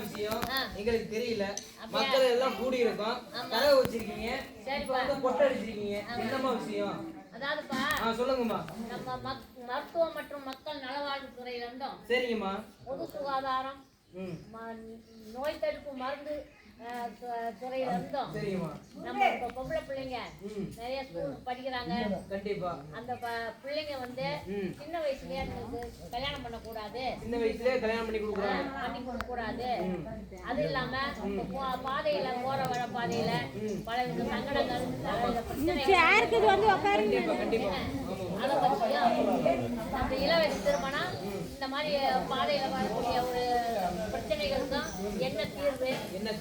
விஷயம் எங்களுக்கு தெரியல. மக்கள் எல்லாம் கூடி இருக்கோம், கதை வச்சிருக்கீங்க, பொட்டை அடிச்சிருக்கீங்க, என்னமா விஷயம்? அதாவதுப்பா சொல்லுங்கம்மா. நம்ம மருத்துவம் மற்றும் மக்கள் நலவாழ்வு துறையில இருந்தோம். சரிங்கம்மா. பொது சுகாதாரம், நோய் தடுப்பு மருந்து துறையில இருந்தோம். நம்ம இப்ப பொம்பளை பிள்ளைங்க நிறைய ஸ்கூல் படிக்கிறாங்க. கண்டிப்பா அந்த பிள்ளைங்க வந்து சின்ன வயசுலயே கல்யாணம் பண்ணக்கூடாது, சின்ன வயசுலயே கல்யாணம் பண்ணி கொடுக்க கூடாது. அது இல்லாம பாதையில போற வர பாதையில பல வித சங்கடங்கள் அதை பற்றியும் அந்த இளவயசு திருமணம் இந்த மாதிரி பாதையில வரக்கூடிய ஒரு பிரச்சனைகளுக்கும் என்ன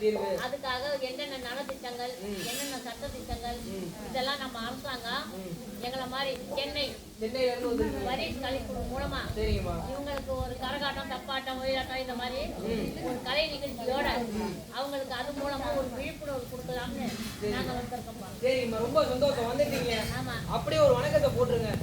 தீர்வு, அதுக்காக என்னென்ன நலத்திட்டங்கள், என்னென்ன சட்ட திட்டங்கள், இதெல்லாம் நம்ம அரசாங்கம் எங்களை மாதிரி சென்னை வரி கழிப்பு மூலமா இவங்களுக்கு ஒரு கரகாட்டம், தப்பாட்டம், ஒயிலாட்டம் இந்த மாதிரி ஒரு கலை நிகழ்ச்சியோட அவங்களுக்கு அது மூலமா ஒரு விழிப்புணர்வு கொடுக்கலாம்னு நாங்க வந்திருக்கோம். சரிம்மா, ரொம்ப சந்தோஷம் வந்துட்டீங்க. ஆமா, அப்படியே ஒரு வணக்கத்தை போட்டுருலாம்.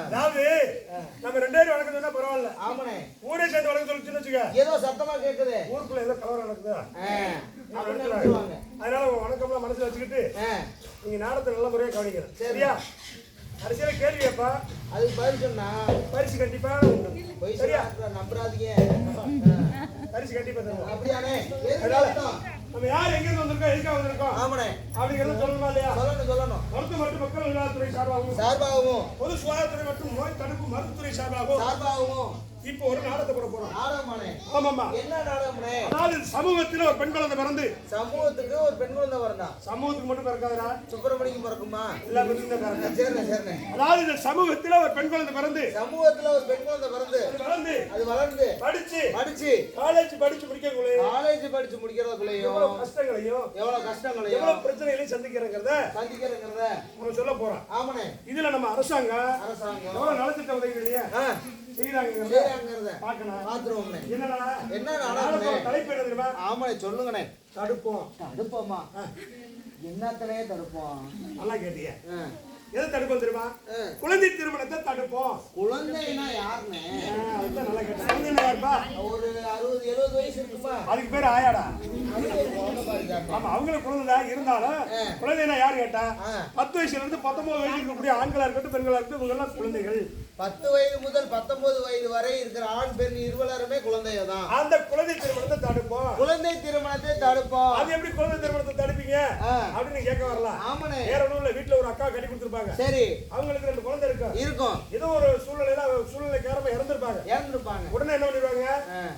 அதாவது நம்ம ரெண்டு பேரும் வணக்கம் சொன்னா பரவாயில்ல. ஆமாண்ணே, ஊரே சேர்ந்து வணக்கம் சொல்லிச்சுன்னு வச்சுக்க, ஏதோ சத்தமா கேக்குது, ஊருக்குள்ள ஏதோ கலவரம் நடக்குதா, அதனால வணக்கம்லாம் மனசுல வச்சுக்கிட்டு நீங்க நாடத்தை நல்ல முறையா கவனிக்கணும். சரியா? அரசியல கேள்வி அப்பா, அதுக்கு பதில் சொன்னா பரிசு கண்டிப்பா உண்டு. சரியா? நம்புறாதீங்க, பரிசு கண்டிப்பா தருவோம். அப்படியானே? நம்ம யார் எங்க இருந்து வந்திருக்கோம், எதுக்காக வந்திருக்கோம், ஆமாண்ணே அப்படிங்கிறது சொல்லணுமா இல்லையா? சொல்லணும். மருத்துவ மற்றும் மக்கள் நலத்துறை சார்பாகவும் பொது சுகாதாரத்துறை மற்றும் நோய் தடுப்பு மருத்துவத்துறை சார்பாகவும் இப்போ ஒரு நாடகத்தை போட போறோம். நாடகமானே? ஆமாமா. என்ன நாடகம்னே? அதாவது சமூகத்துல ஒரு பெண் குழந்தை பிறந்து, சமூகத்துக்கு ஒரு பெண் குழந்தை பிறந்தா, சமூகத்துக்கு மட்டும் பிறக்காதா, சுப்பிரமணியம் பிறக்குமா? இல்ல, பிறந்தா. சரிண்ணே. அதாவது இந்த சமூகத்துல ஒரு பெண் குழந்தை பிறந்து, சமூகத்துல ஒரு பெண் குழந்தை பிறந்து அது வளர்ந்து படிச்சு காலேஜ் படிச்சு முடிக்கிறதுக்குள்ளேயும் எவ்வளவு கஷ்டங்களையும் எவ்வளவு பிரச்சனைகளையும் சந்திக்கிறங்கிறத நம்ம சொல்ல போறோம். ஆமாண்ணே. இதுல நம்ம அரசாங்கம் எவ்வளவு நலத்திட்ட உதவிகளையே சொல்லுங்கண்ணே. தடுப்போமா? என்னத்தனையே தடுப்போம். நல்லா கேட்டீங்க. எதை தடுப்போம் தெரியுமா? குழந்தை திருமணத்தை தடுப்போம். குழந்தைனா யாருன்னு அதுதான் நல்லா கேட்டேன். குழந்தைனா யாருப்பா? ஒரு 60-70 வயசு இருக்குப்பா. அதுக்கு பேர் ஆயாடா. ஆமா, அவங்களுக்கு குழந்தை இருந்தாலும் குழந்தைனா யாரு கேட்டா 10 வயசுல இருந்து 19 வயசு இருக்கக்கூடிய ஆண்களா இருக்கட்டும் பெண்களா இருக்கட்டும் இவங்க எல்லாம் குழந்தைகள். 10 வயது முதல் 19 வயது வரை இருக்கிற ஆண் பெண் இருவருமே குழந்தைய தான். அந்த குழந்தை திருமணத்தை தடுப்போம். குழந்தை திருமணத்தை தடுப்போம். அது எப்படி குழந்தை திருமணத்தை தடுப்பீங்க அப்படின்னு கேட்க வரலாம். ஆமாண்ணே. வேற ஒண்ணும் இல்ல, வீட்டுல ஒரு அக்கா கட்டி கொடுத்துருப்பாங்க. சரி, அவங்களுக்கு 2 குழந்தை இருக்கும். ஏதோ ஒரு சூழ்நிலை காரணமா இறந்துருப்பாங்க. உடனே என்ன பண்ணிடுவாங்க,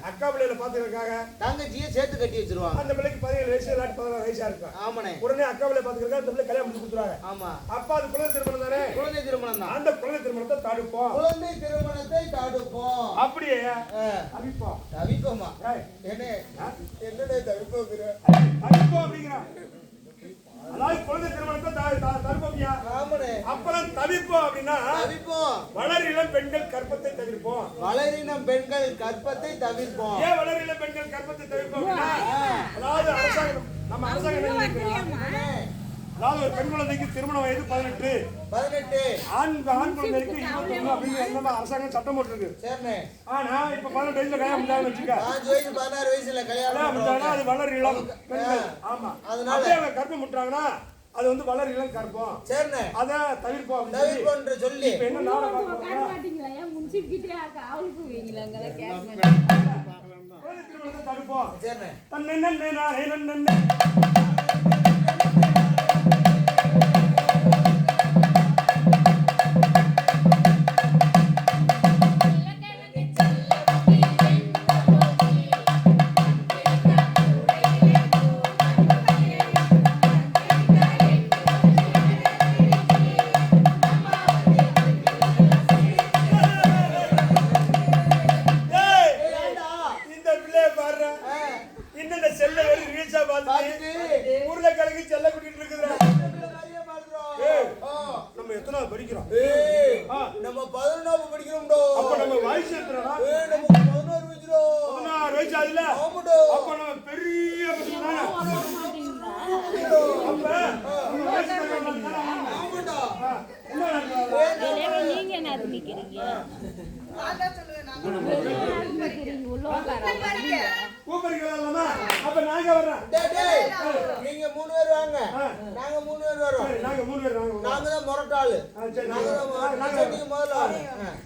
அக்கா பிள்ளைகளை பாத்துக்கிறதுக்காக தங்கச்சியை சேர்த்து கட்டி வச்சிருவாங்க. அந்த பிள்ளைக்கு 17 வயசு 16 வயசா இருக்கும். ஆமாண்ணே. உடனே அக்கா பிள்ளை பாத்துக்கிறதுக்காக அந்த பிள்ளை கல்யாணம் பண்ணி கொடுத்துருவாங்க. ஆமா, அப்பா அது குழந்தை திருமணம் தானே? குழந்தை திருமணம் தான். அந்த குழந்தை திருமணத்தை தடுப்போம். குழந்தை திருமணத்தை தடுப்போம். அப்படியே தவிப்போமா? என்னடே தவிப்போங்கிற? தவிப்போம் அப்படிங்கிறான். அதாவது குழந்தை திருமணத்தை தடுப்போம்யா. ஆமாண்ணே. அப்புறம் தவிப்போம் அப்படின்னா வளரிளம் பெண்கள் கற்பத்தை தவிர்ப்போம். வளரிளம் பெண்கள் கற்பத்தை தவிர்ப்போம். ஏன் வளரிளம் பெண்கள் கற்பத்தை தவிர்ப்போம்? அதாவது அரசாங்கம் நம்ம அரசாங்கம் என்ன நினைக்கிறோம்? அதாவது ஒரு பெண் குழந்தைக்கு திருமண வயது 18 ஆண் குழந்தைக்கு 21 அப்படின்னு நம்ம அரசாங்கம் சட்டம் போட்டுருக்கு. ஆனா இப்ப 18 வயசுல கல்யாணம் பண்ணாங்கன்னு வச்சுக்க, 16 வயசுல கல்யாணம் பண்ணாங்கன்னா அது வளர் இளம் பெண்கள். ஆமா, அதனால அவங்க கர்ப்பம் முட்டுறாங்கன்னா அது வந்து வளர் இளம் கர்ப்பம். சரிண்ணே, அத தவிர்ப்போம் சொல்லி இப்ப என்ன நாளை தடுப்போம். சரிண்ணே, உருளைக்கிழங்கு செல்ல கூட்டிட்டு இருக்குறா. நம்ம எத்தனாவது படிக்கிறோம்? நம்ம 11 படிக்கிறோம்டோ. அப்ப நம்ம வயசு எத்தனைடா? நமக்கு 11 வயசுடோ. 16 வயசு ஆகுதுல? ஆமாடோ. அப்ப நம்ம பெரிய பசங்க தானே. அப்ப ஆமாடா. நீங்க என்ன நினைக்கிறீங்க? அப்ப நாங்க வர்றோம். நீங்க 3 பேர் வாங்க, நாங்க 3 பேர் வரோம். நாங்க 3 பேர் வாங்க. நாங்க தான் முரட்டாளு. நாங்க நீங்க முதல்ல வாங்க.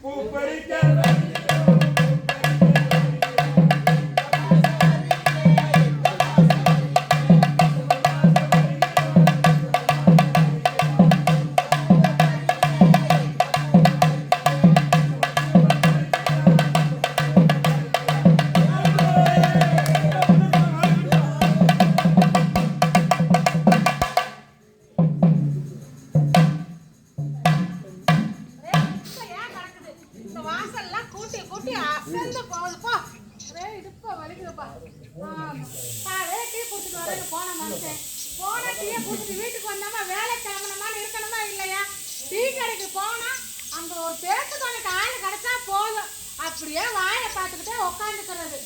பூ பறிக்க வீட்டுக்கு வந்தாமா வேலை கிளம்பணுமா இருக்கணுமா இல்லையா? டீ கடைக்கு போனா அங்க ஒரு பேச்சு துணைக்கு ஆள் கிடைச்சா போதும், அப்படியே வாயை பார்த்துக்கிட்டே உட்காந்துக்கிறது.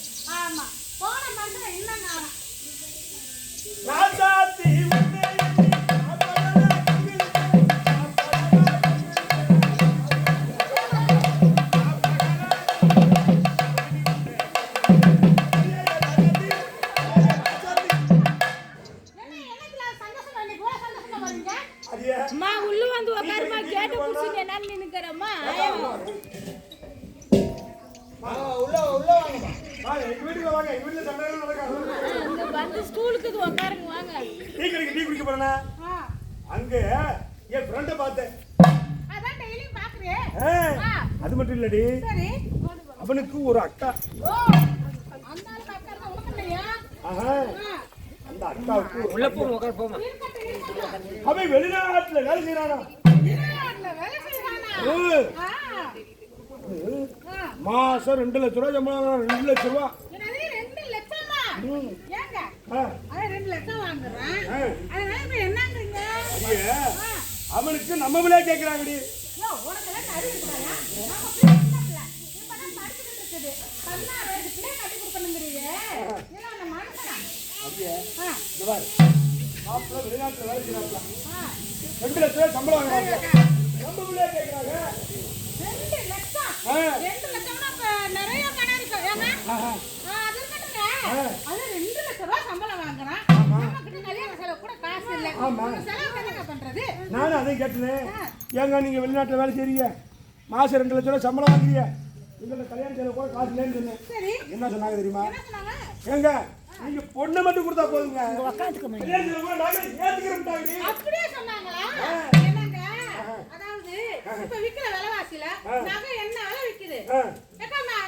ஆமா, போன மனுஷன் இன்னும் நானும் உள்ள வந்து உட்காருமா, கேட்ட புடிச்சிங்க நான் நின்னுக்கறேம்மா. உள்ள வாங்கம்மா. வாங்க, எங்க வீட்டுக்கு வாங்க. எங்க வீட்ல சண்டை நடக்காது. இந்த வந்து ஸ்டூலுக்கு உட்காருங்க வாங்க. டீ குடிக்க போறேனா? அங்க என் ஃப்ரெண்ட பார்த்தேன். அதான் டெய்லி பாக்குறேன். அது மட்டும் இல்லடி, சரி, அவனுக்கு ஒரு அக்கா. ஓ, அந்த ஆளு அக்கா தான் உனக்கு இல்லையா? அந்த அக்காவுக்கு உள்ள போங்க, உட்கார போங்க. அவன் வெளிநாட்டுல வேலை செய்யறானா? வெளிநாட்டுல வேலை செய்யறானா? மாசம் 2 லட்சம் ரூபாய் சம்பளம். 2 லட்சம் ரூபாய். என்னது 2 லட்சமா? ஏங்க அத 2 லட்சம் வாங்குறான், அதனால இப்ப என்னங்கறீங்க? அவனுக்கு நம்மளே கேக்குறாங்கடி. யோ, உனக்கு எல்லாம் அறிவு இருக்குடா? நாம பிள்ளை இப்பதான் படிச்சிட்டு இருக்குது. 16 வயசுல கட்டி கொடுக்கணும்ங்கறீங்க. இதெல்லாம் நம்ம மனசனா? அப்படியே இந்த பாரு, மாப்பிள்ளை வெளிநாட்டுல வேலை செய்யறாங்க. 2 லட்சம் ரூபாய் சம்பளம் வாங்குறாங்க. நம்மளே கேக்குறாங்க 2 லட்சம். 2 லட்சம்னா நிறைய கணக்கு இருக்கு. ஏங்க அது இருக்கட்டுங்க, அது 2 லட்சம் ரூபாய் சம்பளம் வாங்குறான். நம்ம கிட்ட கல்யாண செலவு கூட காசு இல்ல. செலவு என்ன பண்றது? நானும் அதை கேட்டேன். ஏங்க நீங்க வெளிநாட்டுல வேலை செய்றீங்க, மாசம் 2 லட்சம் ரூபாய் சம்பளம் வாங்குறீங்க, இந்த கல்யாண செலவு கூட காசு இல்லைன்னு சொன்னேன். சரி, என்ன சொன்னாங்க தெரியுமா? என்ன சொன்னாங்க? ஏங்க நீங்க பொண்ணை மட்டும் கொடுத்தா போதுங்க, அப்படியே சொன்னாங்களா? என்னங்க, அதாவது இப்ப விக்கிற விலைவாசியில நகை என்ன விலை விக்குது?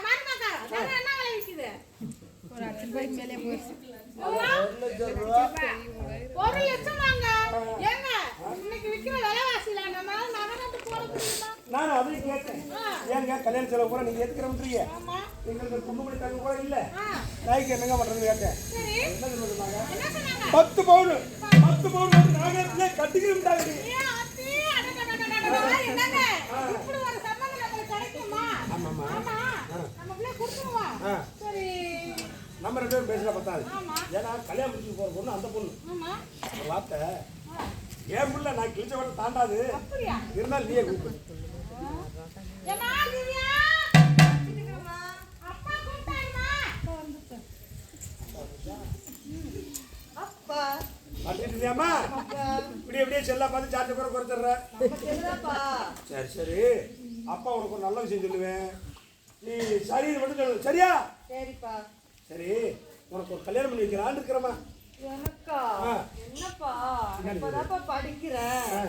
மருமக்கா நகை என்ன விலை விக்குது? 1 லட்சம் வாங்க. ஏங்க இன்னைக்கு விக்கிற விலைவாசியில நம்ம நகை நட்டு போட முடியுமா? நான் அதை கேட்டேன். ஏங்க கல்யாண செலவு கூட நீங்க ஏத்துக்கிறீங்க, ஆமா, எங்களுக்கு குடும்ப தங்க கூட இல்ல, நாய்க்கு என்னங்க பண்றது கேட்டேன். என்ன சொன்னாங்க? 10 பவுன் வந்து நாகத்துல கட்டிக்கிட்டாங்க. என்னங்க இப்படி ஒரு சம்பந்தம் நமக்கு கிடைக்குமா? ஆமா, நமக்குள்ள கொடுத்துருவா. சரி, நம்ம 2 பேரும் பேசுற பத்தாது. ஆமா. ஏன்னா கல்யாணம் முடிச்சு போற பொண்ணு அந்த பொண்ணு. ஆமா. ஒரு வார்த்தை ஏன் புள்ள நான் கிழிச்ச வட்ட தாண்டாது. அப்படியா? இருந்தாலும் நீயே கூப்பிடு. ஏமா திவ்யா? அப்பா கூப்பிட்டாருமா. அப்பா பாத்துட்டியாமா? இப்படியே செல்லா பார்த்து சார்ஜ் கூட குறைச்சிடுற. சரி சரி, அப்பா உனக்கு ஒரு நல்ல விஷயம் சொல்லுவேன். நீ சரி மட்டும் சொல்லு. சரியா? சரிப்பா. சரி, உனக்கு ஒரு கல்யாணம் பண்ணி வைக்கிறான்னு இருக்கிறமா? எனக்கா? என்னப்பா இப்பதான்ப்பா படிக்கிறேன்.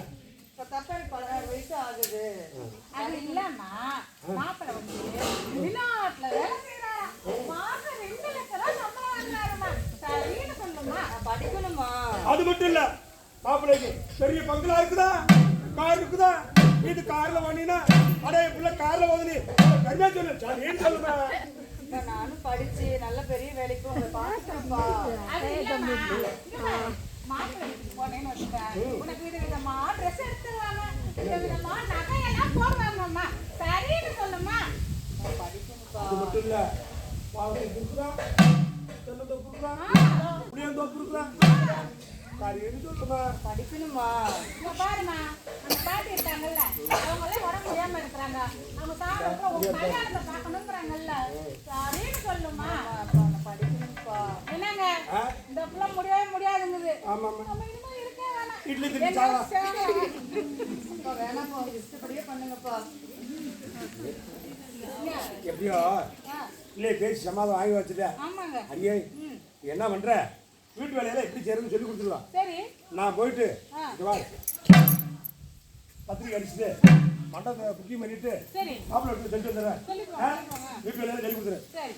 இப்பதான்ப்பா எனக்கு 16 வயசு ஆகுது. அது இல்லன்னா மாப்பிள்ளை வந்து வெளிநாட்டுல வேலை செய்யறாரா, மாசம் 2 லட்சம் ரூபாய் சம்பளம் வாங்குறாருமா. சரின்னு சொல்லுமா. படிக்கணுமா? அது மட்டும் இல்ல, மாப்பிள்ளைக்கு பெரிய பங்களா இருக்குதா, கார் இருக்குதா. இது கார்ல வாங்கினா அடே புள்ள கார்ல வாங்கினி கரியா சொல்லு. சரின்னு சொல்லுமா. நானும் படிச்சு நல்ல பெரிய வேலைக்கு உங்களை பார்த்துட்டேன்ப்பா. அது இல்லம்மா. மாப்பிள்ளை வீட்டுக்கு போனேன்னு வச்சுக்க, உனக்கு விதவிதமா ட்ரெஸ் எடுத்துருவாங்க, விதவிதமா நகையெல்லாம் போடுவாங்கம்மா. சரின்னு சொல்லுமா. படிக்கணும்ப்பா. அது மட்டும் இல்ல, பாவத்தை குடுக்குறா, தென்னந்தோ குடுக்குறா, புளியந்தோ குடுக்குறா. சரின்னு சொல்லுமா. படிக்கணுமா? இங்க பாருமா, அந்த பாட்டி இருக்காங்கல்ல, அவங்களே உடம்பு முடியாம இருக்கிறாங்க. அவங்க சாப்பிட உங்க கல்யாணத்தை பார்க்கணுங்கிறாங்கல்ல. சரின்னு சொல்லுமா. படிக்கணும்ப்பா. என்னங்க இந்த புள்ள முடியவே முடியாதுங்குது. ஆமா ஆமா, நம்ம இனிமே இருக்கே வேணாம். இட்லி தின்னு சாவா. அப்பா வேணாப்பா, உங்க இஷ்டப்படியே பண்ணுங்கப்பா. எப்படியோ இல்லையே பேசி சமாதம் வாங்கி வச்சுட்டேன். ஆமாங்க. அடியே என்ன பண்ற? வீட்டு வேலையெல்லாம் எப்படி செய்யறதுன்னு சொல்லி கொடுத்துருவான். சரி. நான் போயிட்டு இங்க வா, பத்திரிக்கை அடிச்சுட்டு மண்டபத்தை புக்கிங் பண்ணிட்டு சரி. மாப்பிள்ளை எடுத்து செஞ்சு வந்துடுறேன். வீட்டு வேலையெல்லாம் சொல்லி கொடுத்துறேன். சரி.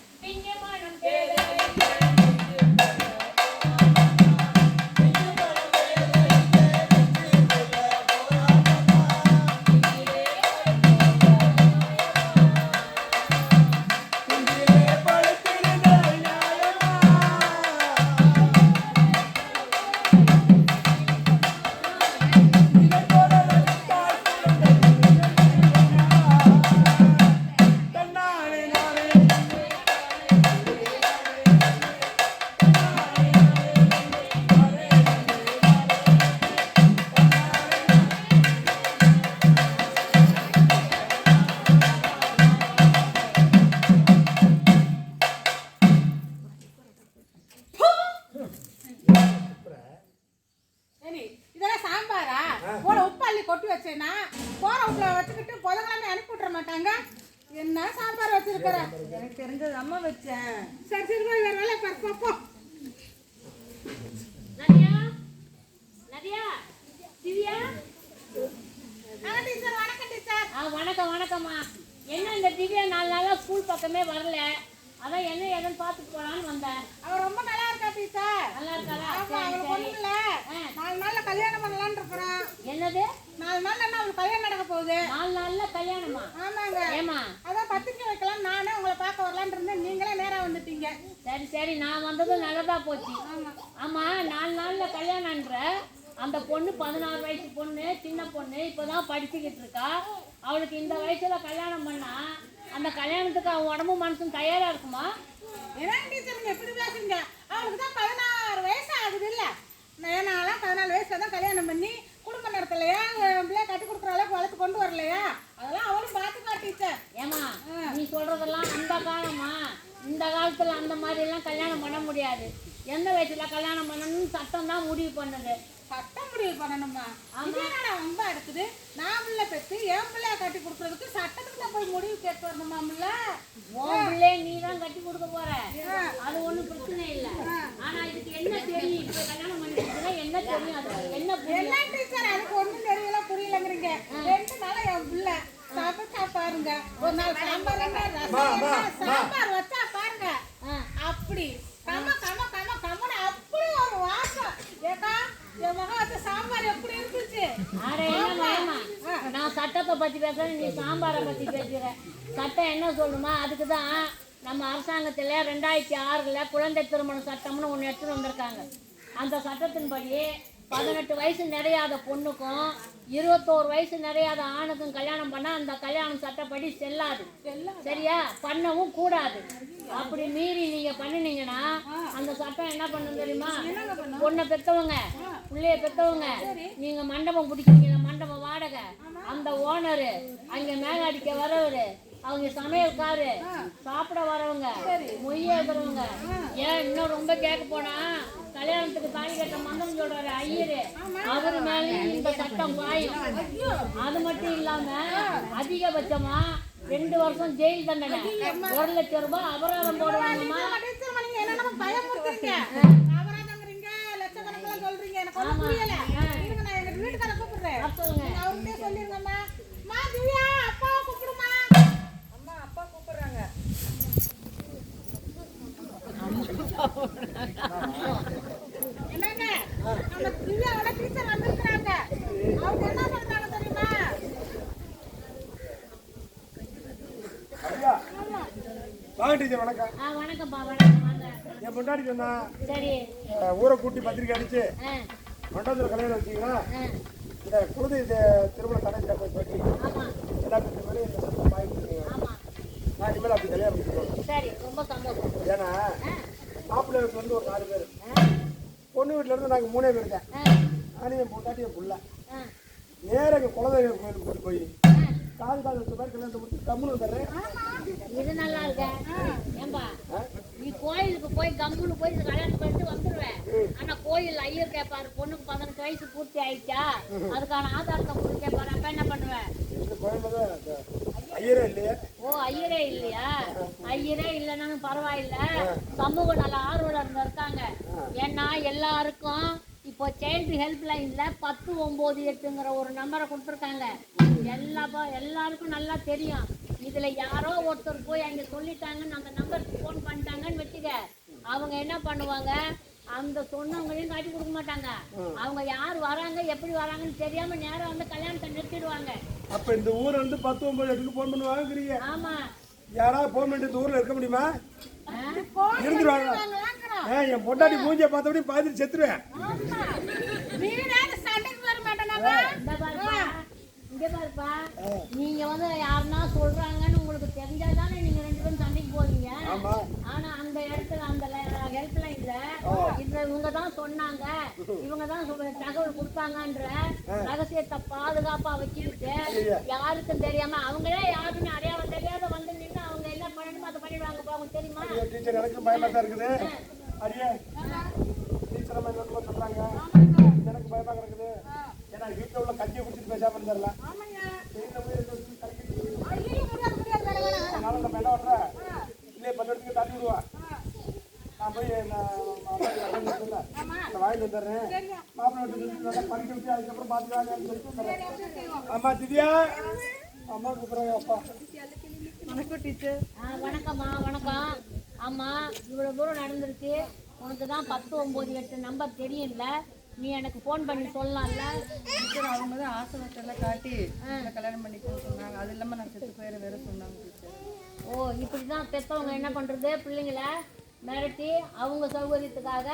இதெல்லாம் சாம்பாரா? போட உப்பு அள்ளி கொட்டி வச்சேன்னா போற உப்புல வச்சுக்கிட்டு புதங்கலாமே அனுப்பி விட்டுற மாட்டாங்க. என்ன சாம்பார் வச்சிருக்கிற? எனக்கு தெரிஞ்சது அம்மா வச்சேன். சரி சரி, போய் வேற வேலை பார்ப்போம். நதியா, நதியா, திவ்யா. டீச்சர் வணக்கம் டீச்சர். வணக்கம் வணக்கம்மா. என்ன இந்த திவ்யா 4 நாளா ஸ்கூல் பக்கமே வரல, அதான் என்ன ஏதுன்னு பார்த்துட்டு போலான்னு வந்தேன். அவ ரொம்ப நல்லா இருக்கா டீச்சர். நல்லா இருக்காளா? ஆமா, அவளுக்கு ஒண்ணும் இல்ல. 4 நாள்ல கல்யாணம் பண்ணலாம்னு இருக்கிறோம். என்னது 4 நாள்ல என்ன அவளுக்கு கல்யாணம் நடக்க போகுது? 4 நாள்ல கல்யாணமா? ஆமாங்க. ஏமா? அதான் பத்திரிக்கை வைக்கலாம், நானே உங்களை பார்க்க வரலான்னு இருந்தேன், நீங்களே நேரா வந்துட்டீங்க. சரி சரி, நான் வந்தது நல்லதா போச்சு. ஆமா, 4 நாள்ல கல்யாணம்ன்ற அந்த பொண்ணு 16 வயசு பொண்ணு, சின்ன பொண்ணு, இப்பதான் படிச்சுக்கிட்டு இருக்கா. அவளுக்கு இந்த வயசுல கல்யாணம் பண்ணா அந்த கல்யாணத்துக்கு அவன் உடம்பு மனசும் தயாரா இருக்குமா? என்ன டீச்சர் நீங்க எப்படி பேசுறீங்க? அவளுக்கு தான் 16 வயசு ஆகுது இல்ல. நான்லாம் 14 வயசுல தான் கல்யாணம் பண்ணி குடும்ப நடத்தலையா, பிள்ளை கட்டி கொடுக்குற அளவுக்கு வளர்த்து கொண்டு வரலையா? அதெல்லாம் அவளும் பார்த்துக்கா டீச்சர். ஏமா நீ சொல்றதெல்லாம் அந்த காலமா? இந்த காலத்துல அந்த மாதிரி எல்லாம் கல்யாணம் பண்ண முடியாது. எந்த வயசுல கல்யாணம் பண்ணணும்னு சட்டம் தான் முடிவு பண்ணுது. சட்டம் முடிவு பண்ணணுமா? இதனால ரொம்ப இருக்குது. நான் பிள்ளை பெற்று என் பிள்ளைய கட்டி கொடுக்கறதுக்கு சட்டத்துக்கு தான் போய் முடிவு கேட்டு வரணுமாம்ல. உன் பிள்ளைய நீ தான் கட்டி கொடுக்க போற, அது ஒண்ணும் பிரச்சனை இல்லை. ஆனா இதுக்கு என்ன தெரியும்? இப்ப கல்யாணம் பண்ணி கொடுத்தா என்ன தெரியும்? அது என்ன என்ன டீச்சர் எனக்கு ஒண்ணும் தெரியல, புரியலங்கிறீங்க. 2 நாளா என் பிள்ளை சாப்பிட்டா பாருங்க, ஒரு நாள் சாம்பார் என்ன, ரசம் என்ன, சாம்பார் வச்சா பாருங்க அப்படி கம கம கம கமன்னு அப்படி ஒரு வாசம். ஏக்கா என் மகன் வச்ச சாம்பார் எப்படி இருந்துச்சு? அட என்னம்மா, நான் சட்டத்தை பத்தி பேசுறேன், நீ சாம்பாரை பத்தி பேசுற. சட்டம் என்ன சொல்லுமா? அதுக்கு தான் நம்ம அரசாங்கத்தில் 2006 குழந்தை திருமண சட்டம்னு ஒன்று எடுத்துட்டு வந்திருக்காங்க. அந்த சட்டத்தின்படி 18 வயசு நிறையாத பொண்ணுக்கும் 21 வயசு நிறையாத ஆணுக்கும் கல்யாணம் பண்ணா அந்த கல்யாணம் சட்டப்படி செல்லாது. சரியா? பண்ணவும் கூடாது. அப்படி மீறி நீங்க பண்ணினீங்கன்னா அந்த சட்டம் என்ன பண்ணும் தெரியுமா? பொண்ணை பெத்தவங்க, பிள்ளைய பெத்தவங்க, நீங்க மண்டபம் பிடிக்கிறீங்க, மண்டபம் வாடகை, அந்த ஓனரு, அங்க மேல அடிக்க வரவரு, அவங்க சமையல்காரு, சாப்பிட வரவங்க, மொய்ய இருக்கிறவங்க, ஏன் இன்னும் ரொம்ப கேட்க போனா கல்யாணத்துக்கு தாலி கட்ட மந்தம் சொல்றாரு ஐயரு, அவரு மேலேயும் இந்த சட்டம் பாயும். அது மட்டும் இல்லாம அதிகபட்சமா 2 வருஷம் ஜெயில் தண்டனை, 1 லட்சம் ரூபாய் அபராதம் போடுவாங்கம்மா. என்னங்க நம்ம பிரியாவோட டீச்சர் வந்திருக்காங்க. அவங்க என்ன பண்றாங்க தெரியுமா? ஐயா வாங்க டீச்சர். வணக்கம். வணக்கம்ப்பா. வணக்கம். வாங்க. என் முன்னாடி சொன்னா சரி, ஊரை கூட்டி பத்திரிக்கை அடிச்சு மண்டபத்தில் கல்யாணம் வச்சீங்கன்னா இந்த குழந்தை திருமண தடை பற்றி ஆமா எல்லாத்துக்கும் மேலே இந்த சட்டம் பாய்க்கு ஆமா நான் இனிமேல் அப்படி கல்யாணம் பண்ணிக்கிறோம். சரி, ரொம்ப சந்தோஷம். ஏன்னா மாப்பிள்ளை வீட்டில் வந்து ஒரு 4 பேர், பொண்ணு வீட்டில் இருந்து நாங்கள் 3 பேர் தான். நானும் என் பொண்டாட்டி என் புள்ள நேராக எங்கள் குலதெய்வ கோயிலுக்கு கூட்டி போய் காது வச்ச மாதிரி கல்யாணத்தை முடிச்சு கம்முன்னு தர்றேன். இது நல்லா இருக்க. ஏம்பா, நீ கோயிலுக்கு போய் கம்முன்னு போய் கல்யாணம் பண்ணிட்டு வந்துடுவேன். ஆனா கோயில் ஐயர் கேட்பாரு, பொண்ணுக்கு 18 வயசு பூர்த்தி ஆயிடுச்சா, அதுக்கான ஆதாரத்தை கொடுத்து கேட்பாரு. அப்ப என்ன பண்ணுவேன்? இந்த கோயிலில் தான் ஐயரே இல்லையா? ஓ, ஐயரே இல்லையா? ஐயரே இல்லைன்னாலும் பரவாயில்ல, சமூக நல ஆர்வலர் இருக்காங்க. ஏன்னா எல்லாருக்கும் இப்போ சைல்டு ஹெல்ப் லைன்ல 1098ங்கிற ஒரு நம்பரை கொடுத்துருக்காங்க. எல்லாருக்கும் நல்லா தெரியும். இதுல யாரோ ஒருத்தர் போய் அங்க சொல்லிட்டாங்கன்னு அந்த நம்பருக்கு ஃபோன் பண்ணிட்டாங்கன்னு வச்சுக்க, அவங்க என்ன பண்ணுவாங்க, அந்த சொன்னவங்களையும் காட்டி கொடுக்க மாட்டாங்க. அவங்க யார் வராங்க எப்படி வராங்கன்னு தெரியாம நேரம் வந்து கல்யாணத்தை நிறுத்திடுவாங்க. அப்ப இந்த ஊர் வந்து 1098க்கு ஃபோன் பண்ணுவாங்க. ஆமா, யாராவது ஃபோன் பண்ணிட்டு இந்த ஊர்ல இருக்க முடியுமா? இருந்துருவாங்க. என் பொண்டாட்டி மூஞ்சியை பார்த்தபடி பாதிட்டு செத்துருவேன். இங்க பாருப்பா, நீங்க வந்து யாருன்னா சொல்றாங்கன்னு உங்களுக்கு தெரிஞ்சாதானே நீங்க 2 பேரும் சண்டைக்கு போவீங்க. ஆனா அந்த இடத்துல அந்த ஹெல்ப் லைன்ல இவங்க தான் சொன்னாங்க, இவங்க தான் தகவல் கொடுத்தாங்கன்ற ரகசியத்தை பாதுகாப்பா வச்சுக்கிட்டு யாருக்கும் தெரியாம அவங்களே யாருன்னு அடையாளம் தெரியாத வந்து நின்று அவங்க என்ன பண்ணணுமோ அதை பண்ணிடுவாங்க. அவங்க தெரியுமா? டீச்சர் எனக்கு பயமா தான் இருக்குது. அடியே டீச்சர் என்ன சொல்றாங்க, எனக்கு பயமா இருக்குது. ஏன்னா வீட்டில் உள்ள கத்தியை குடிச்சிட்டு பேசாம இருந்தார்ல. அதனால நம்ம என்ன பண்ற, இல்லையே 10 இடத்துக்கு தாண்டி விடுவா. நான் போய் வாங்கிட்டு வந்துடுறேன். மாப்பிள்ளை வீட்டு நல்லா படிக்க வச்சு அதுக்கப்புறம் பார்த்துக்கலாங்கன்னு சொல்லிட்டு. அம்மா திவ்யா, அம்மா கூப்பிடுறாங்க. அப்பா வணக்கம் டீச்சர். வணக்கம்மா. வணக்கம். ஆமா, இவ்வளவு தூரம் நடந்துருச்சு. உனக்கு தான் 1098 நம்பர் தெரியும்ல, நீ எனக்கு ஃபோன் பண்ணி சொல்லலாம்ல. டீச்சர் அவங்க தான் ஆசைவட்டெல்லாம் காட்டி கல்யாணம் பண்ணிக்கணும்னு சொன்னாங்க. அது இல்லாமல் நான் செத்து போயிட வேற சொன்னாங்க டீச்சர். ஓ, இப்படி தான் பெற்றவங்க என்ன பண்ணுறது, பிள்ளைங்களை மிரட்டி அவங்க சௌகரியத்துக்காக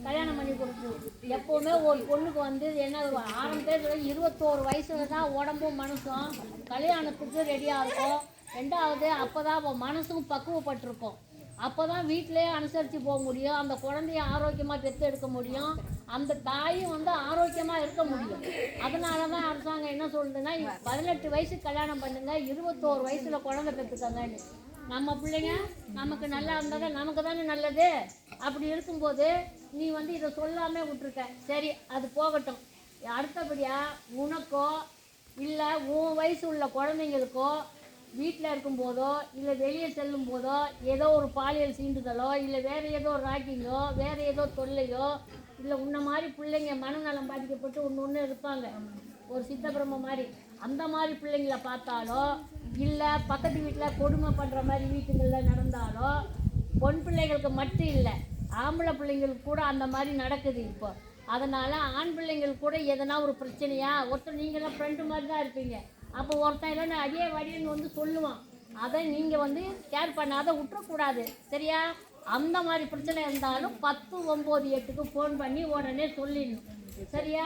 கல்யாணம் பண்ணி கொடுக்குது. எப்போவுமே ஒரு பொண்ணுக்கு வந்து என்ன ஆரம்பத்தில் 21 வயசுல தான் உடம்பும் மனசும் கல்யாணத்துக்கு ரெடியாக இருக்கும். 2வது அப்போ தான் மனசும் பக்குவப்பட்டிருக்கும். அப்போ தான் வீட்டிலேயே அனுசரித்து போக முடியும், அந்த குழந்தைய ஆரோக்கியமாக பெற்று எடுக்க முடியும், அந்த தாயும் வந்து ஆரோக்கியமாக இருக்க முடியும். அதனால தான் அரசாங்கம் என்ன சொல்லுதுன்னா, 18 வயசுக்கு கல்யாணம் பண்ணுங்க, 21 வயசில் குழந்தை பெற்றுக்கங்கன்னு. நம்ம பிள்ளைங்க நமக்கு நல்லா இருந்தால் தான் நமக்கு தானே நல்லது. அப்படி இருக்கும்போது நீ வந்து இதை சொல்லாமல் விட்டுருக்க. சரி, அது போகட்டும். அடுத்தபடியாக உனக்கோ இல்லை உன் வயசு உள்ள குழந்தைங்களுக்கோ வீட்டில் இருக்கும்போதோ இல்லை வெளியே செல்லும் போதோ ஏதோ ஒரு பாலியல் சீண்டுதலோ இல்லை வேறு ஏதோ ஒரு ராக்கிங்கோ வேறு ஏதோ தொல்லையோ இல்லை உன்ன மாதிரி பிள்ளைங்க மனநலம் பாதிக்கப்பட்டு ஒன்று இருப்பாங்க, ஒரு சித்தபிரம மாதிரி, அந்த மாதிரி பிள்ளைங்கள பார்த்தாலோ இல்லை பக்கத்து வீட்டில் கொடுமை பண்ணுற மாதிரி வீட்டுங்களில் நடந்தாலோ, பொன் பிள்ளைங்களுக்கு மட்டும் இல்லை ஆம்பளை பிள்ளைங்களுக்கு கூட அந்த மாதிரி நடக்குது இப்போ. அதனால் ஆண் பிள்ளைங்களுக்கு கூட எதனா ஒரு பிரச்சனையா, ஒருத்தர் நீங்களாம் ஃப்ரெண்டு மாதிரி தான் இருப்பீங்க, அப்போ ஒருத்தன் இல்லைன்னு அடியே வடின்னு வந்து சொல்லுவான். அதை நீங்கள் வந்து கேர் பண்ணாத விட்டுறக்கூடாது. சரியா? அந்த மாதிரி பிரச்சனை இருந்தாலும் 1098க்கு ஃபோன் பண்ணி உடனே சொல்லிடணும். சரியா?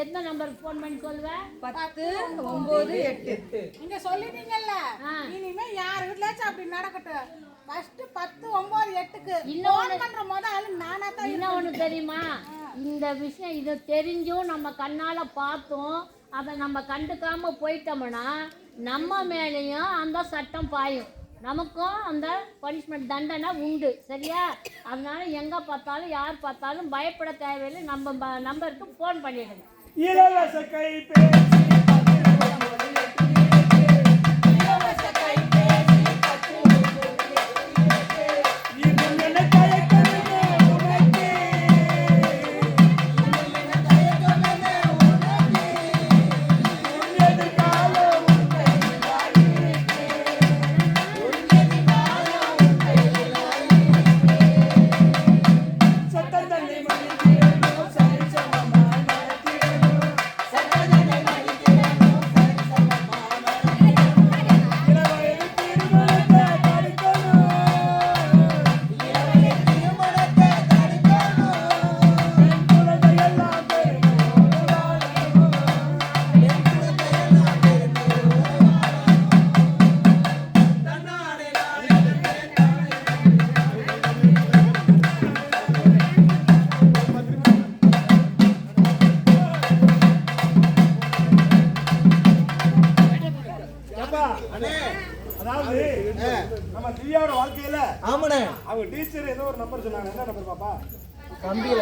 எந்த நம்பருக்கு ஃபோன் பண்ணி சொல்லுவேன்? 10 9 8. நீங்க சொல்லிட்டீங்கல்ல, இனிமே யார் வீட்லயாச்சும் அப்படி நடக்கட்டும். ஃபர்ஸ்ட் 10 9 8க்கு இன்னொன்னு பண்ற முதல் நானா தான். இன்னொன்னு தெரியுமா? இந்த விஷயம் இது தெரிஞ்சும் நம்ம கண்ணால பார்த்தோம் அதை நம்ம கண்டுக்காம போயிட்டோம்னா நம்ம மேலேயும் அந்த சட்டம் பாயும், நமக்கும் அந்த பனிஷ்மெண்ட் தண்டனை உண்டு. சரியா? அதனால எங்கே பார்த்தாலும் யார் பார்த்தாலும் பயப்பட தேவையில்லை. நம்ம நம்பருக்கு ஃபோன் பண்ணிடுங்க. இலவச கைபேசி நம்ம திவ்யாவோட வாழ்க்கையில ஆமாண்ணே அவங்க டீச்சர் ஏதோ ஒரு நம்பர் சொன்னாங்க. என்ன நம்பர் பாப்பா? கம்பியில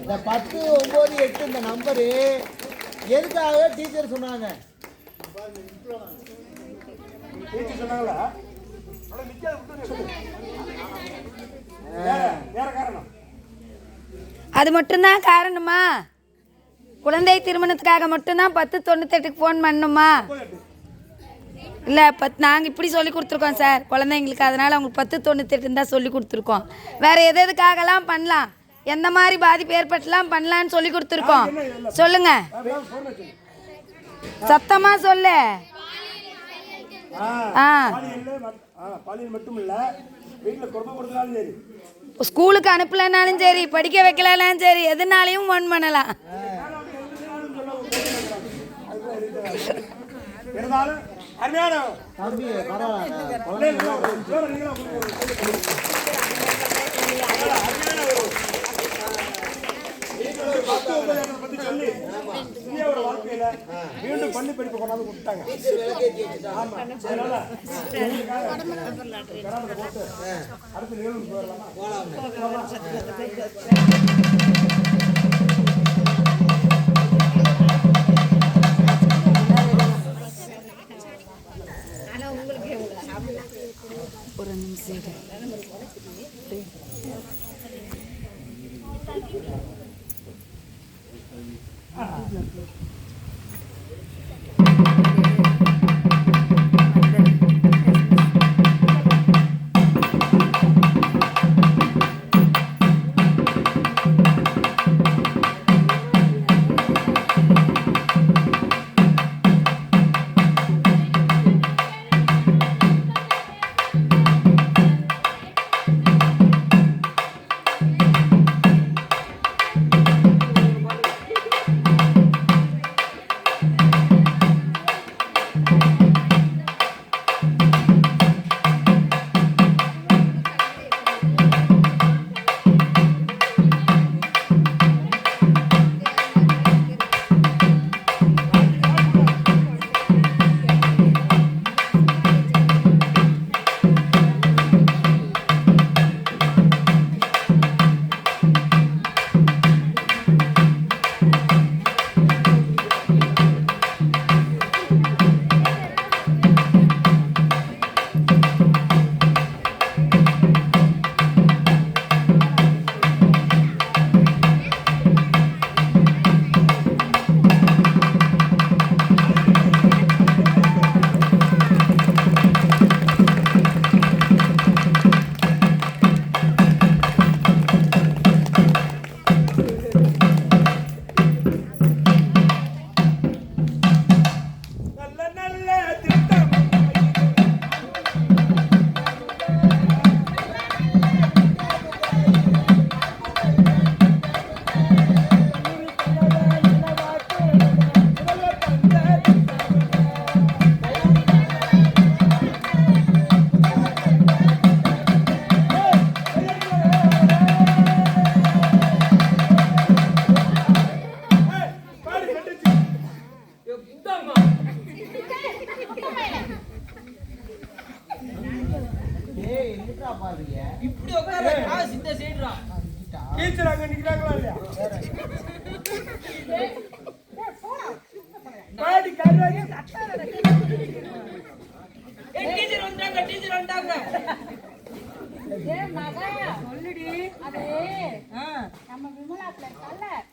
இந்த 10 9 8 இந்த நம்பரு எதுக்காக டீச்சர் சொன்னாங்க? டீச்சர் சொன்னாங்களா? வேற காரணம்? அது மட்டும்தான் காரணமா? குழந்தை திருமணத்துக்காக மட்டும்தான் 1098க்கு ஃபோன் பண்ணணுமா? இல்லை, நாங்கள் இப்படி சொல்லி கொடுத்துருக்கோம் சார் குழந்தைங்களுக்கு. அதனால் அவங்களுக்கு 1098 தான் சொல்லி கொடுத்துருக்கோம். வேறு எதுக்காகலாம் பண்ணலாம், எந்த மாதிரி பாதிப்பு ஏற்பட்டுலாம் பண்ணலான்னு சொல்லி கொடுத்துருக்கோம். சொல்லுங்க, சத்தமாக சொல்லு. பாலியல் மட்டும் இல்ல, வீட்டில் கொடுமைப்படுத்தினாலும் சரி, ஸ்கூலுக்கு அனுப்பலைனாலும் சரி, படிக்க வைக்கலனாலும் சரி, எதுனாலையும் ஃபோன் பண்ணலாம். இருந்தாலும் அருமையான தம்பி பரவாயில்ல பத்தி சொல்லி இந்தியாவோட வாழ்க்கையில மீண்டும் பள்ளி படிப்பு கொண்டாந்து கொடுத்தாங்க. அடுத்த நிகழ்வு போயிடலாமா? ஒரு நிமிஷம்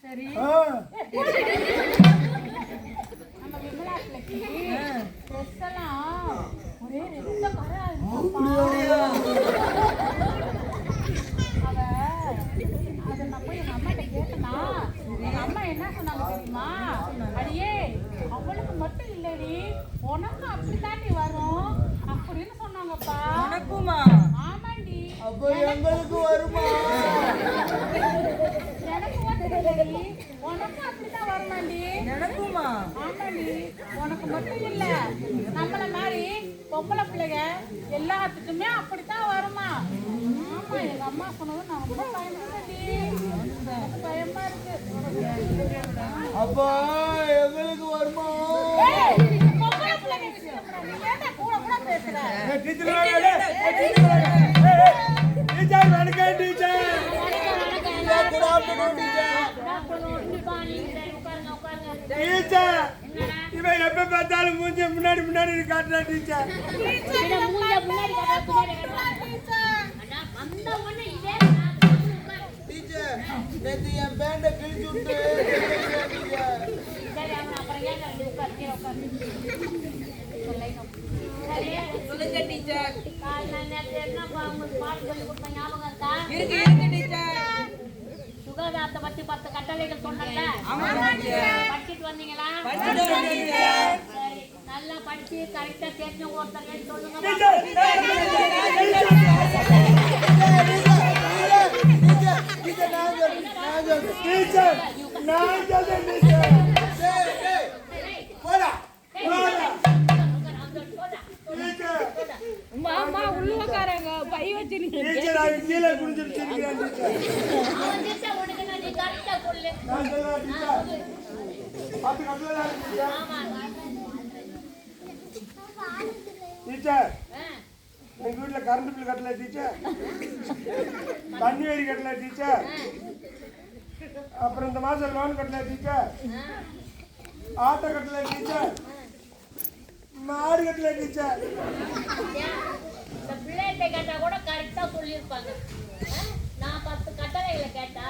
சரி ஆ, நம்ம விமலா பிள்ளைக்கு ட்ரெஸ் எல்லாம் ஒரே ரெட்ட கரை அவ அதை நான் போய் எங்க அம்மா கிட்ட கேட்டனா எங்க அம்மா என்ன சொன்னாங்க தெரியுமா? அடியே அவளுக்கு மட்டும் இல்லடி உனக்கு அப்படித்தாண்டி வரும் அப்படின்னு சொன்னாங்கப்பா. உனக்குமா? ஆமாண்டி. அப்போ எங்களுக்கு வருமா? எனக்கு மட்டும் இல்லடி உனக்கு அப்படித்தான் வருமாண்டி. எனக்குமா? ஆமாண்டி உனக்கு மட்டும் இல்ல நம்மள மாதிரி பொம்பளை பிள்ளைங்க எல்லாத்துக்குமே அப்படித்தான் வருமா. ஆமா எங்க அம்மா சொன்னது நான் ரொம்ப பயந்துட்டேன்டி. பயமா இருக்கு. அப்போ எங்களுக்கு வருமா? ஏய், பொம்பளை பிள்ளைங்க விஷயம்டா. நீ ஏன்டா கூட கூட பேசுற? டீச்சர் வாங்க, டீச்சர் வாங்க. டீச்சர் வணக்கம் teacher. Good afternoon teacher. Teacher இவன் எப்ப பார்த்தாலும் மூஞ்சி முன்னாடி முன்னாடி காட்டுறா டீச்சர். டீச்சர் நேத்து என் பேண்டை கிழிச்சு விட்டு டீச்சர். சொல்லுங்க டீச்சர். இருக்கு இருக்கு டீச்சர். சுகாதாரத்தை பத்தி 10 கட்டளைகள் சொன்னல, படிச்சுட்டு வந்தீங்களா? படிச்சுட்டு வந்தோம் டீச்சர். சரி, நல்லா படிச்சு கரெக்டா தெரிஞ்சவங்க ஒருத்தர் சொல்லுங்க. டீச்சர் நான் சொல்றேன் டீச்சர். போடா போடா டீச்சர். மாமா உள்ளுக்காரங்க பை வச்சிருக்கீங்க. டீச்சர் அவன் கீழே குனிஞ்சிட்டு சிரிக்கிறான் டீச்சர். அவன் திட்டை உனக்கு நீ கரெக்டா சொல்லு. நான் சொல்றேன் டீச்சர். அது கட்டல டீச்சர். ஆமா. டீச்சர் ஆ, எங்க வீட்டுல கரண்ட் பில் கட்டல டீச்சர். தண்ணி வரி கட்டல டீச்சர். அப்புறம் இந்த மாசம் லோன் கட்டல டீச்சர். ஆட்டோ கட்டல டீச்சர். மாடு கட்டல டீச்சர். இந்த பிள்ளைகிட்ட கேட்டா கூட கரெக்டா சொல்லியிருப்பாங்க. நான் 10 கட்டளைகளை கேட்டா